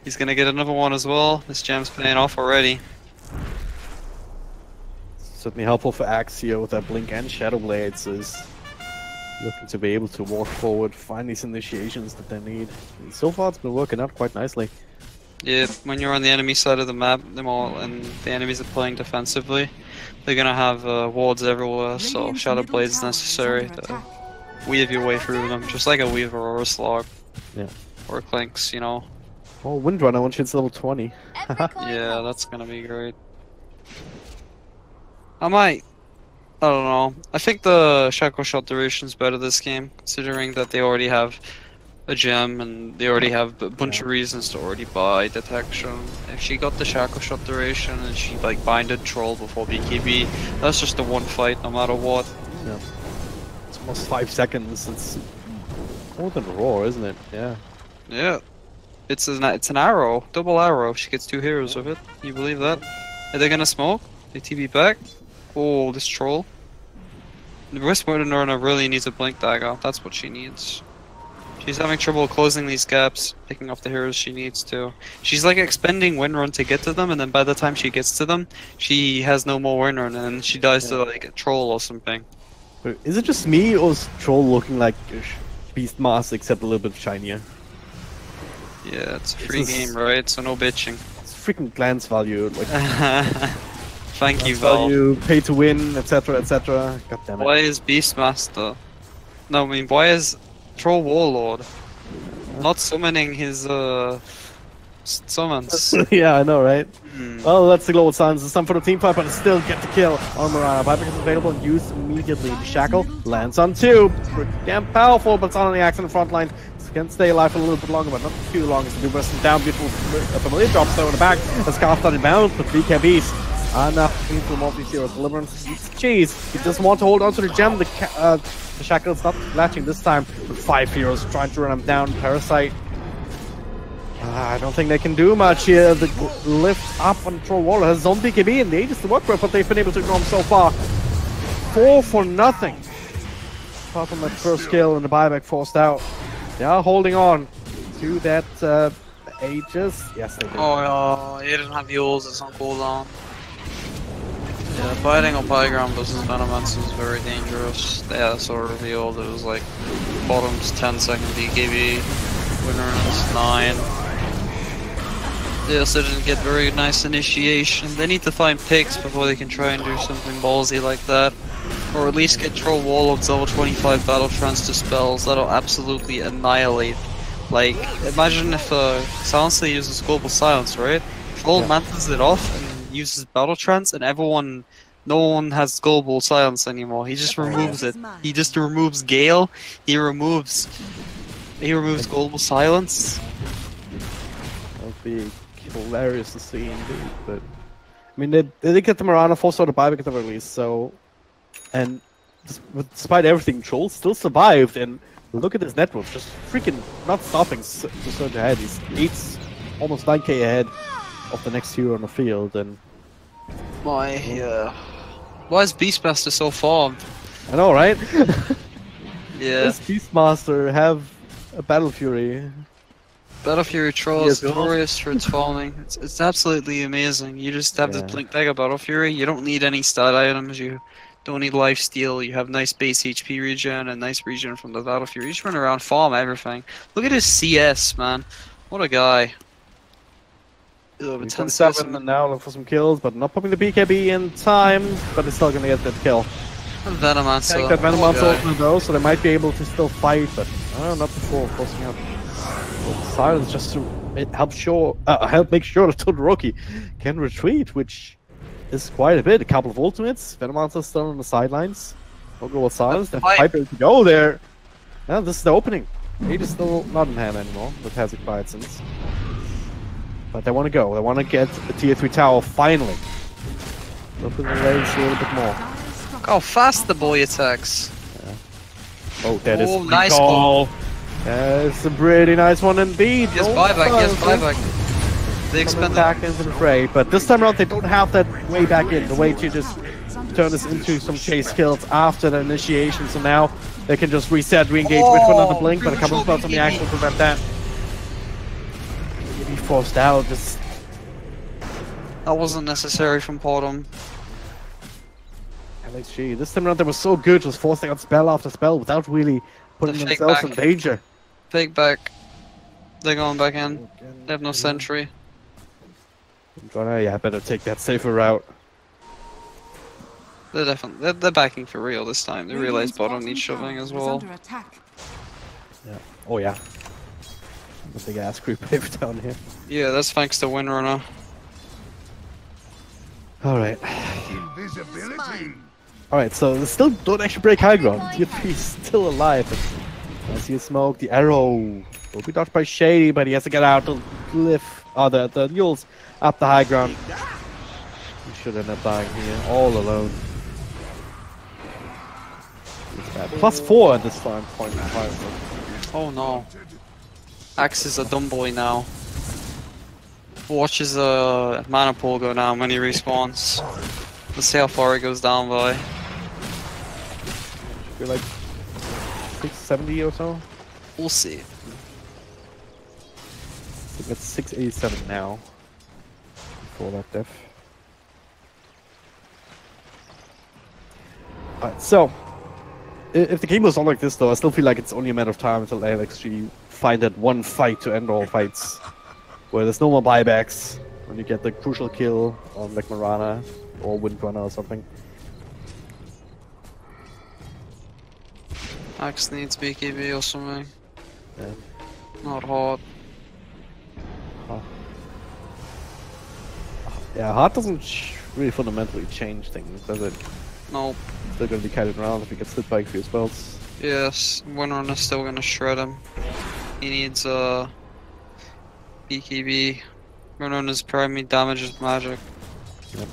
He's gonna get another one as well. This jam's paying off already. Certainly helpful for Axe here with that blink and Shadow Blades is looking to be able to walk forward, find these initiations that they need. And so far it's been working out quite nicely. Yeah, when you're on the enemy side of the map, and the enemies are playing defensively, they're gonna have wards everywhere, so Shadow Blade is necessary to weave your way through them, just like a Weaver or a Slog. Yeah. Or Clinks, you know. Oh, Windrunner once hits level 20. Yeah, that's gonna be great. I don't know. I think the Shackle Shot duration is better this game, considering that they already have a gem and they already have a bunch of reasons to already buy detection. If she got the Shackle Shot duration and she like binded Troll before BKB, that's just a one fight no matter what. Yeah. It's almost 5 seconds. It's more than Roar, isn't it? Yeah. Yeah. It's an arrow, double arrow. She gets 2 heroes with it. You believe that? Are they gonna smoke? They TB back? Oh, this Troll. The Windrunner really needs a Blink Dagger. That's what she needs. She's having trouble closing these gaps, picking up the heroes she needs to. She's like expending Windrun to get to them, and then by the time she gets to them, she has no more Windrun, and she dies to like a Troll or something. But is it just me, or is Troll looking like Beastmaster except a little bit shinier? Yeah, it's a free game, right? So no bitching. It's freaking glance value. Like, thank you, Val. Value, pay to win, etc., etc. God damn it. Why is Beastmaster? No, I mean, why is Troll Warlord not summoning his summons? Yeah, I know, right? Well, that's the global silence. It's time for the team fight, but it's still get the kill on Mirana. Viper is available and used immediately. The Shackle lands on 2. Pretty damn powerful, but it's on the Axe in the front line. Can stay alive for a little bit longer, but not too long. As the Western down, beautiful familiar drops though in the back. As Scarf not in bounds, but BKBs. Enough to more these heroes. Deliverance. Jeez, he doesn't want to hold on to the gem. The Shackle's not latching this time. With 5 heroes trying to run him down. Parasite. I don't think they can do much here. The lift up on Troll Waller has his own BKB and the Aegis to work with, but they've been able to ignore him so far. 4 for nothing. Apart from that first kill and the buyback forced out. They are holding on to that Aegis. Yes, they do. Oh, he didn't have yours, it's on cooldown. Yeah, fighting on Playground versus Venomance is very dangerous. Yeah, so revealed it was like bottom's 10-second BKB, winner's 9. They also didn't get very nice initiation. They need to find picks before they can try and do something ballsy like that. Or at least get Troll Warlord's level 25 Battle Trance to spells. That'll absolutely annihilate. Like, imagine if Silencer uses Global Silence, right? Troll mantas it off and uses Battle Trance, and no one has Global Silence anymore. He just removes it. He just removes Gale. He removes Global Silence. That would be hilarious to see indeed, but I mean they did get the Mirana forced out of buyback at the release, so. And despite everything, Troll still survived, and look at his net worth, just freaking not stopping to surge ahead. He's almost 9k ahead of the next hero on the field, and... Why is Beastmaster so farmed? I know, right? Yeah. Does Beastmaster have a Battle Fury? Battle Fury Troll Yes, is notorious for its farming. It's absolutely amazing. You just have this blink bag of Battle Fury. You don't need any stat items. You don't need lifesteal. You have nice base HP regen and nice regen from the Battle Fury. You just run around, farm everything. Look at his CS, man. What a guy. Ugh, 27 and now look for some kills, but not popping the BKB in time, but it's still gonna get that kill. Venomancer. Take that Venomancer ultimate though, so they might be able to still fight, but not before forcing out silence just to help make sure that Todoroki can retreat, which is quite a bit. A couple of ultimates, Venomancer still on the sidelines. Don't go with silence, then Piper to go there. Now this is the opening. Eight is still not in hand anymore, with Hezek by it since. But they want to go. They want to get the tier 3 tower finally. Open the range a little bit more. Look how fast the boy attacks. Yeah. Oh, that is a nice call. It's a pretty nice one indeed. Yes, buyback. Yes, buyback. They expand back into the fray, but this time around they don't have that way back in. The way to just turn this into some chase kills after the initiation. So now they can just reset, re-engage with another blink, but a couple of spots on the axe will prevent that. Be forced out. Just that wasn't necessary from Potom. LXG. This time around they were so good, just forcing out spell after spell without really putting themselves in danger. Fake back. They're going back in. They have no sentry. Yeah, better take that safer route. They're definitely they're backing for real this time. They realize bottom needs shoving as well. Yeah. Oh yeah. The big ass creep wave down here. Yeah, that's thanks to Windrunner. Alright. Alright, so they still don't actually break high ground. Tier 3 is still alive. I see a smoke, the arrow will be dodged by Shady, but he has to get out the cliff. Oh, the mules up the high ground. He should end up dying here, all alone. +4 at this time point in time. Oh no. Axe is a dumb boy now. Watches a mana pool go down when he respawns. Let's see how far he goes down by. You're like 670 or so? We'll see. I think that's 687 now. Before that death. Alright, so if the game was on like this though, I still feel like it's only a matter of time until LXG find that one fight to end all fights. Where there's no more buybacks when you get the crucial kill on like Marana or Windrunner or something. Axe needs BKB or something. Yeah. Not hard. Yeah, hard doesn't really fundamentally change things, does it? Nope. Still gonna be carried around if he gets hit by a few spells. Yes, Windrunner's still gonna shred him. He needs BKB. Windrunner's primary damage is magic. Yep.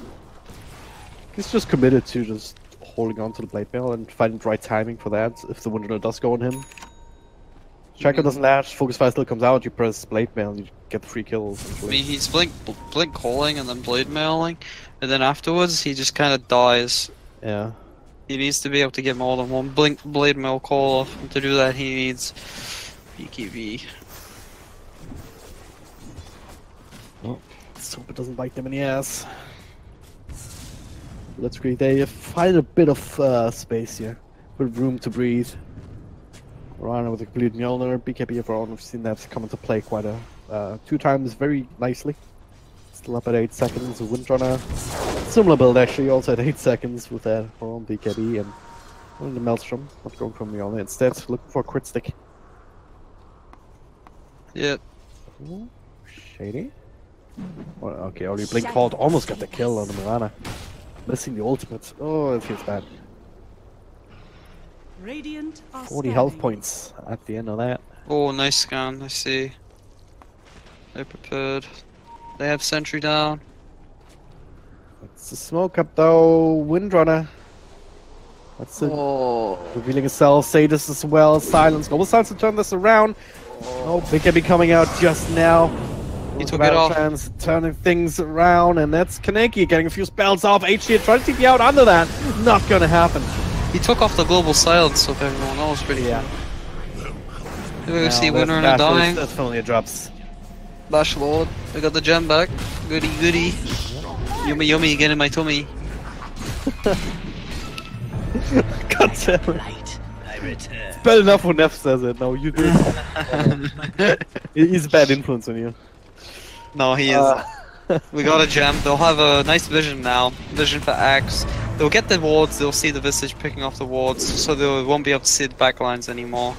He's just committed to just holding on to the blade mail and finding the right timing for that if the Windrunner does go on him. Tracker doesn't latch, focus fire still comes out, you press blade mail, you get the free kills. I mean, he's blink calling and then blade mailing, and then afterwards he just kind of dies. Yeah. He needs to be able to get more than one blade mail call off, and to do that he needs BKB. Oh, let's hope it doesn't bite them in the ass. Blitzkrieg, they find a bit of space here, with room to breathe. Rana with a complete Mjolnir, BKB of our own, we've seen that come into play quite two times very nicely. Still up at 8 seconds, Windrunner. Similar build actually, also at 8 seconds with that her own BKB and one the Maelstrom, not going for Mjolnir instead, looking for a crit stick. Yeah. Ooh, Shady. Well, okay, already blink called, almost got the kill on the Mirana. Missing the ultimate. Oh, it feels bad. 40 health points at the end of that. Oh, nice scan, I see. They're prepared. They have sentry down. It's a smoke up though, Windrunner. That's it. Oh. Revealing itself, Sadis as well, Silence. Global Silence to turn this around. Oh, BKB coming out just now. He took it off. Chance, turning things around, and that's Kaneki getting a few spells off. HG trying to TP out under that. Not gonna happen. He took off the global silence of everyone. That was pretty cool. Did we see Windrunner dying? That's definitely a drops. Bash Lord. I got the gem back. Goody goody. Yummy yummy, get in my tummy. God damn it. It's bad enough when Neff says it. No, you do it. He's a bad influence on you. No, he is. We got a gem. They'll have a nice vision now. Vision for Axe. They'll get the wards. They'll see the Visage picking off the wards, so they won't be able to see the backlines anymore.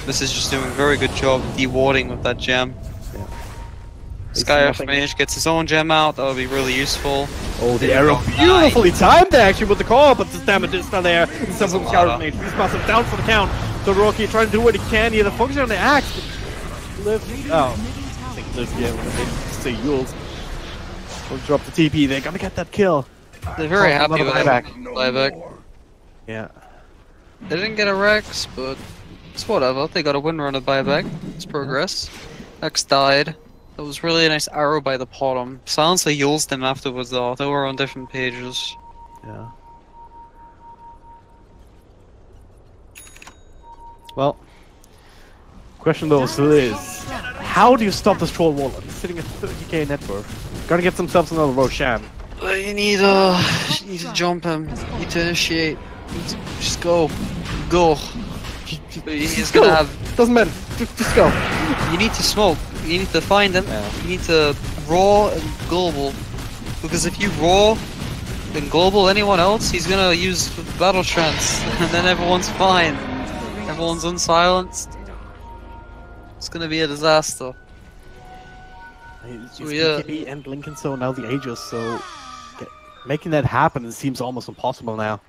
Visage is doing a very good job de-warding with that gem. Yeah. Sky Mage gets his own gem out. That would be really useful. Oh, the arrow beautifully timed actually with the call, but this damage is still there. Instead of Sky Mage, he's passing down for the count. So Rocky trying to do what he can here. The function on the axe. I think Liv game. Say Yules. We'll drop the TP. They're gonna get that kill. They're very happy with buyback. Yeah. They didn't get a Rex, but it's whatever. They got a win run of buyback. It's progress. Rex died. That was really a nice arrow by the bottom. Silence Yules them afterwards though. They were on different pages. Yeah. Well, question though still is, how do you stop this troll wallet? It's sitting at 30k net worth. Gotta get themselves another Roshan. You need to jump him. You need to initiate. You need to just go. Go. He's gonna have... Doesn't matter. Just go. You need to smoke. You need to find him. Yeah. You need to raw and global. Because if you raw and global anyone else, he's gonna use battle trance. And then everyone's fine. Everyone's unsilenced. It's gonna be a disaster. It's just BKB and Lincoln, so now the Aegis, so making that happen it seems almost impossible now.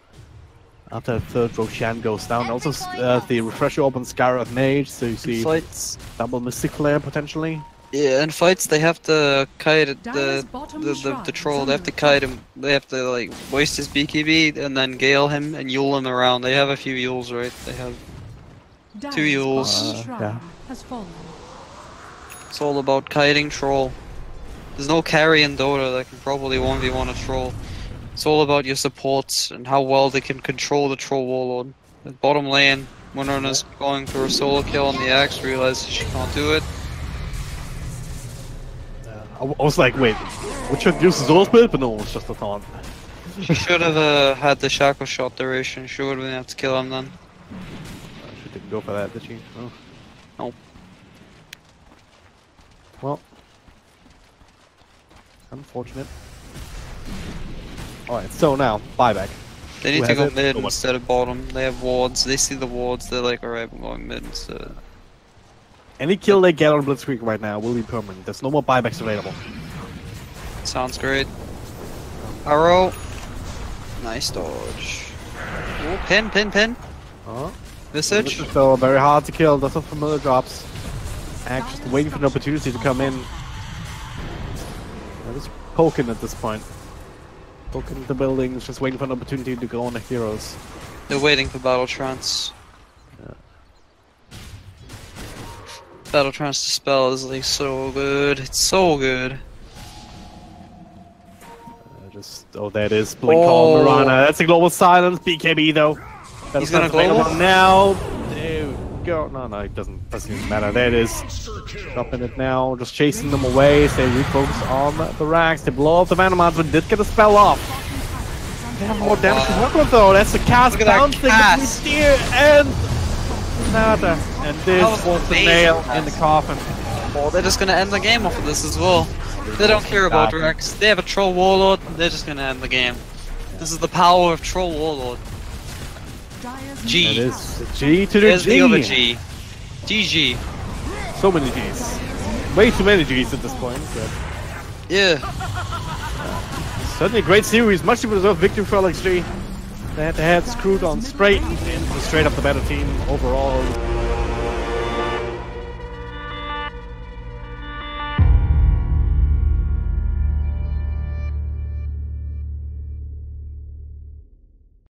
After the third Roshan goes down, also the refresher opens Scarab Mage, so you see fights. Double Mystic Flare potentially. Yeah, in fights they have to kite the troll. They have to kite him. They have to like waste his BKB and then gale him and Yule him around. They have a few Yules, right? They have 2 Yules. Yeah. It's all about kiting troll. There's no carry in Dota that can probably 1v1 a troll. It's all about your supports and how well they can control the troll warlord. The bottom lane, Winner's going for a solo kill on the axe, realizes she can't do it. I was like, wait, we should use his ultimate, but no, it's just a taunt. She should have had the shackle shot duration. She would have been able to kill him then. She didn't go for that, did she? No. Nope. Well, unfortunate. Alright, so now, buyback. They need to go mid instead of bottom. They have wards. They see the wards. They're like, alright, we're going mid instead. Any kill they get on Blitzkrieg right now will be permanent. There's no more buybacks available. Sounds great. Arrow. Nice dodge. Ooh, pin. Visage. So very hard to kill. That's not familiar drops. Axe just waiting for an opportunity to come in. They're just poking at this point. Poking the buildings, just waiting for an opportunity to go on the heroes. They're waiting for battle trance. Battle trance to spell is like so good. It's so good. Oh, there it is. Blink on Mirana. That's a global silence. BKB though. He's gonna global now. There we go. No, it doesn't even matter. There it is. Dropping it now. Just chasing them away. They refocus on the racks. They blow up the Venomods, but did get a spell off. They have more damage to work with though. That's the cast bouncing between Steer and Nada. And this was the nail in the coffin. Oh, they're just gonna end the game off of this as well. They don't care about Rex. They have a Troll Warlord, they're just gonna end the game. This is the power of Troll Warlord. G. It is G to the There's G. the other G. GG. So many Gs. Way too many Gs at this point. But yeah. Certainly a great series. Much deserved victory for LXG. They had to head screwed on straight up the better team overall.